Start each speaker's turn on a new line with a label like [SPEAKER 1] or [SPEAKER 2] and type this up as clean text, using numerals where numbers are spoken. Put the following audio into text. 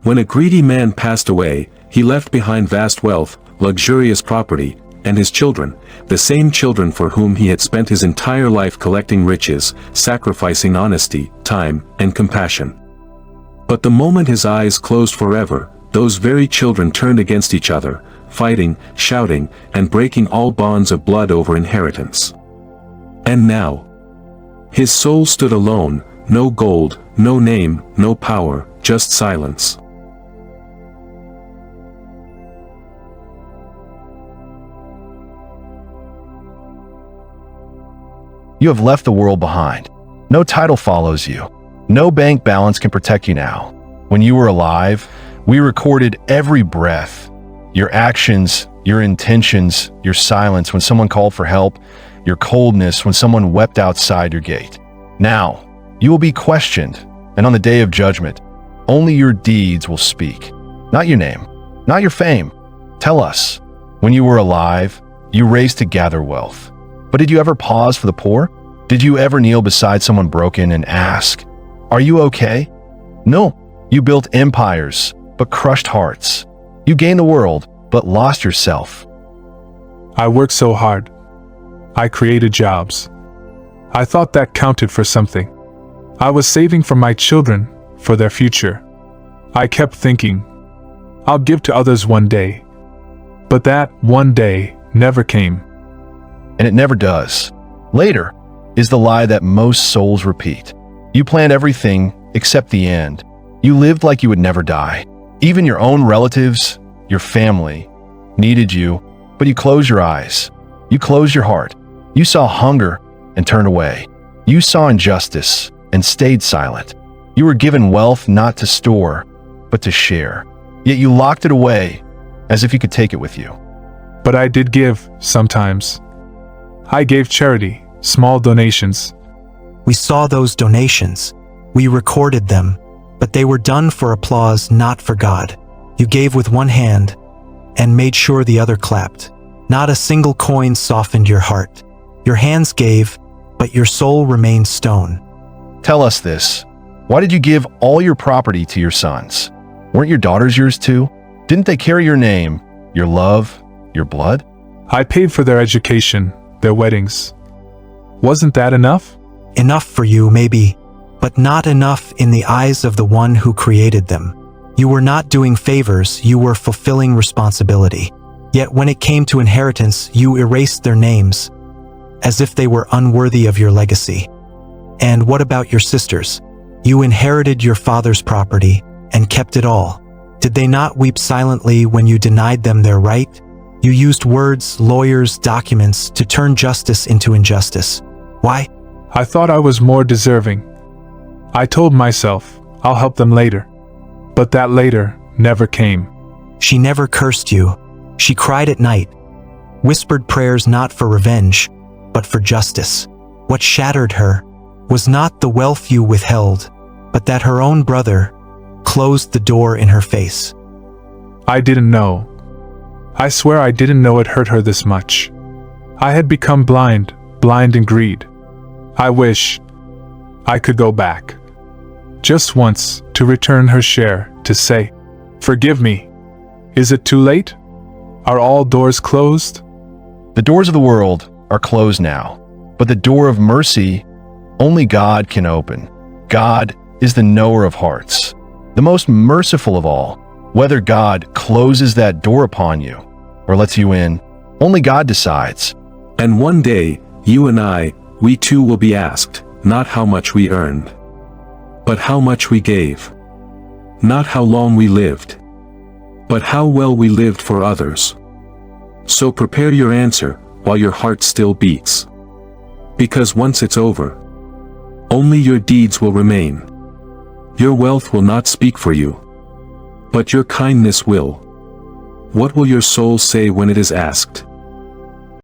[SPEAKER 1] When a greedy man passed away, he left behind vast wealth, luxurious property, and his children, the same children for whom he had spent his entire life collecting riches, sacrificing honesty, time, and compassion. But the moment his eyes closed forever, those very children turned against each other, fighting, shouting, and breaking all bonds of blood over inheritance. And now, his soul stood alone, no gold, no name, no power, just silence.
[SPEAKER 2] You have left the world behind. No title follows you. No bank balance can protect you now. When you were alive, we recorded every breath, your actions, your intentions, your silence when someone called for help, your coldness when someone wept outside your gate. Now, you will be questioned, and on the day of judgment, only your deeds will speak. Not your name, not your fame. Tell us, when you were alive, you raced to gather wealth. But did you ever pause for the poor? Did you ever kneel beside someone broken and ask, "Are you okay?" No, you built empires, but crushed hearts. You gained the world, but lost yourself.
[SPEAKER 3] I worked so hard. I created jobs. I thought that counted for something. I was saving for my children, for their future. I kept thinking, I'll give to others one day. But that one day never came.
[SPEAKER 2] And it never does. Later is the lie that most souls repeat. You planned everything except the end. You lived like you would never die. Even your own relatives, your family, needed you, but you closed your eyes. You closed your heart. You saw hunger and turned away. You saw injustice and stayed silent. You were given wealth not to store, but to share. Yet you locked it away as if you could take it with you.
[SPEAKER 3] But I did give, sometimes. I gave charity, small donations.
[SPEAKER 4] We saw those donations. We recorded them, but they were done for applause, not for God. You gave with one hand and made sure the other clapped. Not a single coin softened your heart. Your hands gave, but your soul remained stone.
[SPEAKER 2] Tell us this. Why did you give all your property to your sons? Weren't your daughters yours too? Didn't they carry your name, your love, your blood?
[SPEAKER 3] I paid for their education, their weddings. Wasn't that enough?
[SPEAKER 4] Enough for you, maybe, but not enough in the eyes of the one who created them. You were not doing favors, you were fulfilling responsibility. Yet when it came to inheritance, you erased their names, as if they were unworthy of your legacy. And what about your sisters? You inherited your father's property and kept it all. Did they not weep silently when you denied them their right? You used words, lawyers, documents to turn justice into injustice. Why?
[SPEAKER 3] I thought I was more deserving. I told myself, I'll help them later. But that later never came.
[SPEAKER 4] She never cursed you. She cried at night, whispered prayers not for revenge, but for justice. What shattered her was not the wealth you withheld, but that her own brother closed the door in her face.
[SPEAKER 3] I didn't know. I swear I didn't know it hurt her this much. I had become blind in greed. I wish I could go back. Just once, to return her share, to say, "Forgive me." Is it too late? Are all doors closed?
[SPEAKER 2] The doors of the world are closed now, but the door of mercy only God can open. God is the knower of hearts, the most merciful of all. Whether God closes that door upon you or lets you in, only God decides.
[SPEAKER 1] And one day, you and I, we too will be asked, not how much we earned, but how much we gave. Not how long we lived, but how well we lived for others. So prepare your answer while your heart still beats. Because once it's over, only your deeds will remain. Your wealth will not speak for you, but your kindness will. What will your soul say when it is asked?